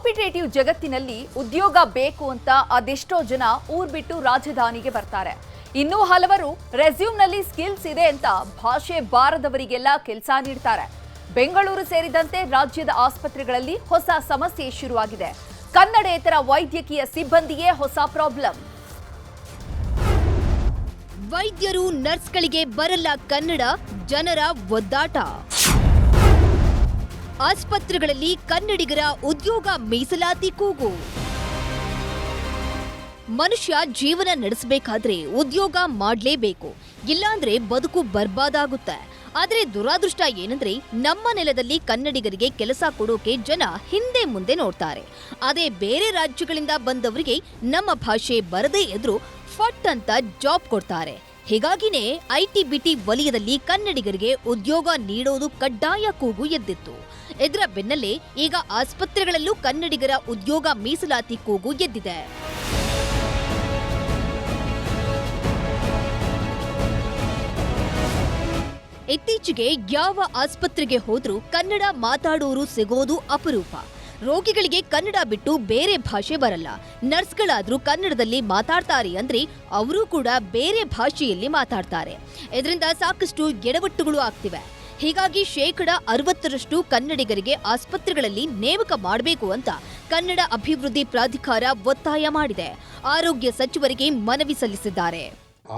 Competitive ಜಗತ್ತಿನಲ್ಲಿ ಉದ್ಯೋಗ ಬೇಕು ಅಂತ ಅದೆಷ್ಟೋ ಜನ ಊರ್ ಬಿಟ್ಟು ರಾಜಧಾನಿಗೆ ಬರ್ತಾರೆ. ಇನ್ನೂ ಹಲವರು ರೆಸ್ಯೂಮ್ನಲ್ಲಿ ಸ್ಕಿಲ್ಸ್ ಇದೆ ಅಂತ ಭಾಷೆ ಬಾರದವರಿಗೆಲ್ಲ ಕೆಲಸ ನೀಡ್ತಾರೆ. ಬೆಂಗಳೂರು ಸೇರಿದಂತೆ ರಾಜ್ಯದ ಆಸ್ಪತ್ರೆಗಳಲ್ಲಿ ಹೊಸ ಸಮಸ್ಯೆ ಶುರುವಾಗಿದೆ. ಕನ್ನಡೇತರ ವೈದ್ಯಕೀಯ ಸಿಬ್ಬಂದಿಯೇ ಹೊಸ ಪ್ರಾಬ್ಲಮ್. ವೈದ್ಯರು ನರ್ಸ್ಗಳಿಗೆ ಬರಲ್ಲ ಕನ್ನಡ, ಜನರ ಒದ್ದಾಟ. ಆಸ್ಪತ್ರೆಗಳಲ್ಲಿ ಕನ್ನಡಿಗರ ಉದ್ಯೋಗ ಮೀಸಲಾತಿ ಕೂಗು. ಮನುಷ್ಯ ಜೀವನ ನಡೆಸಬೇಕಾದ್ರೆ ಉದ್ಯೋಗ ಮಾಡಲೇಬೇಕು, ಇಲ್ಲಾಂದ್ರೆ ಬದುಕು ಬರ್ಬಾದಾಗುತ್ತೆ. ಆದ್ರೆ ದುರಾದೃಷ್ಟ ಏನಂದ್ರೆ ನಮ್ಮ ನೆಲದಲ್ಲಿ ಕನ್ನಡಿಗರಿಗೆ ಕೆಲಸ ಕೊಡೋಕೆ ಜನ ಹಿಂದೆ ಮುಂದೆ ನೋಡ್ತಾರೆ. ಅದೇ ಬೇರೆ ರಾಜ್ಯಗಳಿಂದ ಬಂದವರಿಗೆ ನಮ್ಮ ಭಾಷೆ ಬರದೇ ಇದ್ರೂ ಫಟ್ ಅಂತ ಜಾಬ್ ಕೊಡ್ತಾರೆ. ಹೀಗಾಗಿನೇ ಐಟಿ-ಬಿಟಿ ವಲಯದಲ್ಲಿ ಕನ್ನಡಿಗರಿಗೆ ಉದ್ಯೋಗ ನೀಡೋದು ಕಡ್ಡಾಯ ಕೂಗು ಎದ್ದಿತ್ತು. ಇದರ ಬೆನ್ನಲ್ಲೇ ಈಗ ಆಸ್ಪತ್ರೆಗಳಲ್ಲೂ ಕನ್ನಡಿಗರ ಉದ್ಯೋಗ ಮೀಸಲಾತಿ ಕೂಗು ಎದ್ದಿದೆ. ಇತ್ತೀಚೆಗೆ ಯಾವ ಆಸ್ಪತ್ರೆಗೆ ಹೋದ್ರೂ ಕನ್ನಡ ಮಾತಾಡೋರು ಸಿಗೋದು ಅಪರೂಪ. ರೋಗಿಗಳಿಗೆ ಕನ್ನಡ ಬಿಟ್ಟು ಬೇರೆ ಭಾಷೆ ಬರಲ್ಲ. ನರ್ಸ್ಗಳಾದ್ರೂ ಕನ್ನಡದಲ್ಲಿ ಮಾತಾಡ್ತಾರೆ ಅಂದ್ರೆ ಅವರು ಕೂಡ ಬೇರೆ ಭಾಷೆಯಲ್ಲಿ ಮಾತಾಡ್ತಾರೆ. ಇದರಿಂದ ಸಾಕಷ್ಟು ಎಡವಟ್ಟುಗಳು ಆಗ್ತಿವೆ. ಹೀಗಾಗಿ 60% ಕನ್ನಡಿಗರಿಗೆ ಆಸ್ಪತ್ರೆಗಳಲ್ಲಿ ನೇಮಕ ಮಾಡಬೇಕು ಅಂತ ಕನ್ನಡ ಅಭಿವೃದ್ಧಿ ಪ್ರಾಧಿಕಾರ ಒತ್ತಾಯ ಮಾಡಿದೆ. ಆರೋಗ್ಯ ಸಚಿವರಿಗೆ ಮನವಿ ಸಲ್ಲಿಸಿದ್ದಾರೆ.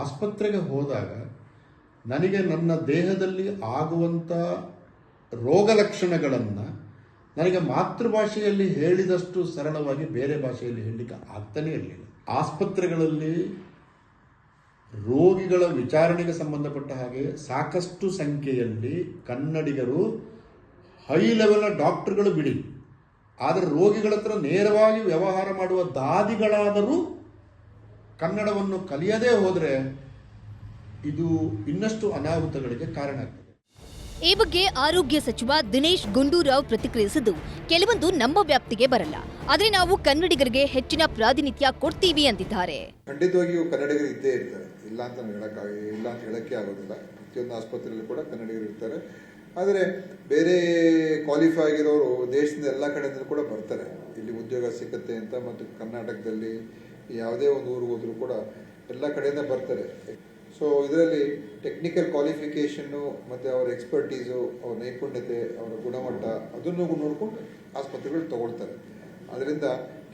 ಆಸ್ಪತ್ರೆಗೆ ಹೋದಾಗ ನನಗೆ ನನ್ನ ದೇಹದಲ್ಲಿ ಆಗುವಂಥ ರೋಗ ಲಕ್ಷಣಗಳನ್ನು ನನಗೆ ಮಾತೃಭಾಷೆಯಲ್ಲಿ ಹೇಳಿದಷ್ಟು ಸರಳವಾಗಿ ಬೇರೆ ಭಾಷೆಯಲ್ಲಿ ಹೇಳಲಿಕ್ಕೆ ಆಗ್ತಾನೇ ಇರಲಿಲ್ಲ. ಆಸ್ಪತ್ರೆಗಳಲ್ಲಿ ರೋಗಿಗಳ ವಿಚಾರಣೆಗೆ ಸಂಬಂಧಪಟ್ಟ ಹಾಗೆ ಸಾಕಷ್ಟು ಸಂಖ್ಯೆಯಲ್ಲಿ ಕನ್ನಡಿಗರು ಹೈ ಲೆವೆಲ್ನ ಡಾಕ್ಟರ್ಗಳು ಬಿಡಿ, ಆದರೆ ರೋಗಿಗಳ ಹತ್ರ ನೇರವಾಗಿ ವ್ಯವಹಾರ ಮಾಡುವ ದಾದಿಗಳಾದರೂ ಕನ್ನಡವನ್ನು ಕಲಿಯದೇ ಹೋದರೆ ಇದು ಇನ್ನಷ್ಟು ಅನಾಹುತಗಳಿಗೆ ಕಾರಣ ಆಗ್ತದೆ. ಈ ಬಗ್ಗೆ ಆರೋಗ್ಯ ಸಚಿವ ದಿನೇಶ್ ಗುಂಡೂರಾವ್ ಪ್ರತಿಕ್ರಿಯಿಸಿದ್ದು, ಕೆಲವೊಂದು ನಮ್ಮ ವ್ಯಾಪ್ತಿಗೆ ಬರಲ್ಲ, ಆದ್ರೆ ನಾವು ಕನ್ನಡಿಗರಿಗೆ ಹೆಚ್ಚಿನ ಪ್ರಾತಿನಿಧ್ಯ ಕೊಡ್ತೀವಿ ಅಂದಿದ್ದಾರೆ. ಖಂಡಿತವಾಗಿಯೂ ಕನ್ನಡಿಗರು ಇದ್ದೇ ಇರ್ತಾರೆ, ಇಲ್ಲ ಅಂತ ಹೇಳಕ್ಕೆ ಆಗೋದಿಲ್ಲ. ಪ್ರತಿಯೊಂದು ಆಸ್ಪತ್ರೆಯಲ್ಲೂ ಕೂಡ ಕನ್ನಡಿಗರು ಇರ್ತಾರೆ. ಆದರೆ ಬೇರೆ ಕ್ವಾಲಿಫೈ ಆಗಿರೋರು ದೇಶದ ಎಲ್ಲ ಕಡೆಯಿಂದ ಕೂಡ ಬರ್ತಾರೆ. ಇಲ್ಲಿ ಉದ್ಯೋಗ ಸಿಕ್ಕತ್ತೆ ಅಂತ, ಮತ್ತು ಕರ್ನಾಟಕದಲ್ಲಿ ಯಾವುದೇ ಒಂದು ಊರಿಗೆ ಹೋದ್ರೂ ಕೂಡ ಎಲ್ಲ ಕಡೆಯಿಂದ ಬರ್ತಾರೆ. ಸೊ ಇದರಲ್ಲಿ ಟೆಕ್ನಿಕಲ್ ಕ್ವಾಲಿಫಿಕೇಷನ್ನು ಮತ್ತು ಅವರ ಎಕ್ಸ್ಪರ್ಟೀಸು, ಅವರ ನೈಪುಣ್ಯತೆ, ಅವರ ಗುಣಮಟ್ಟ ಅದನ್ನು ನೋಡಿಕೊಂಡು ಆಸ್ಪತ್ರೆಗಳು ತಗೊಳ್ತಾರೆ. ಅದರಿಂದ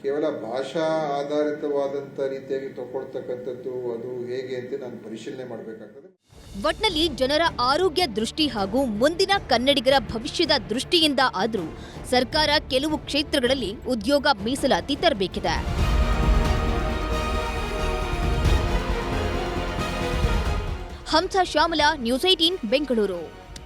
ಕೇವಲ ಭಾಷಾ ಆಧಾರಿತವಾದಂಥ ರೀತಿಯಾಗಿ ತಗೊಳ್ತಕ್ಕಂಥದ್ದು ಅದು ಹೇಗೆ ಅಂತ ನಾನು ಪರಿಶೀಲನೆ ಮಾಡಬೇಕಾಗ್ತದೆ. ಒಟ್ನಲ್ಲಿ ಜನರ ಆರೋಗ್ಯ ದೃಷ್ಟಿ ಹಾಗೂ ಮುಂದಿನ ಕನ್ನಡಿಗರ ಭವಿಷ್ಯದ ದೃಷ್ಟಿಯಿಂದ ಆದರೂ ಸರ್ಕಾರ ಕೆಲವು ಕ್ಷೇತ್ರಗಳಲ್ಲಿ ಉದ್ಯೋಗ ಮೀಸಲಾತಿ ತರಬೇಕಿದೆ. ಹಂಸ ಶ್ಯಾಮಲ, ನ್ಯೂಸ್ 18 ಬೆಂಗಳೂರು.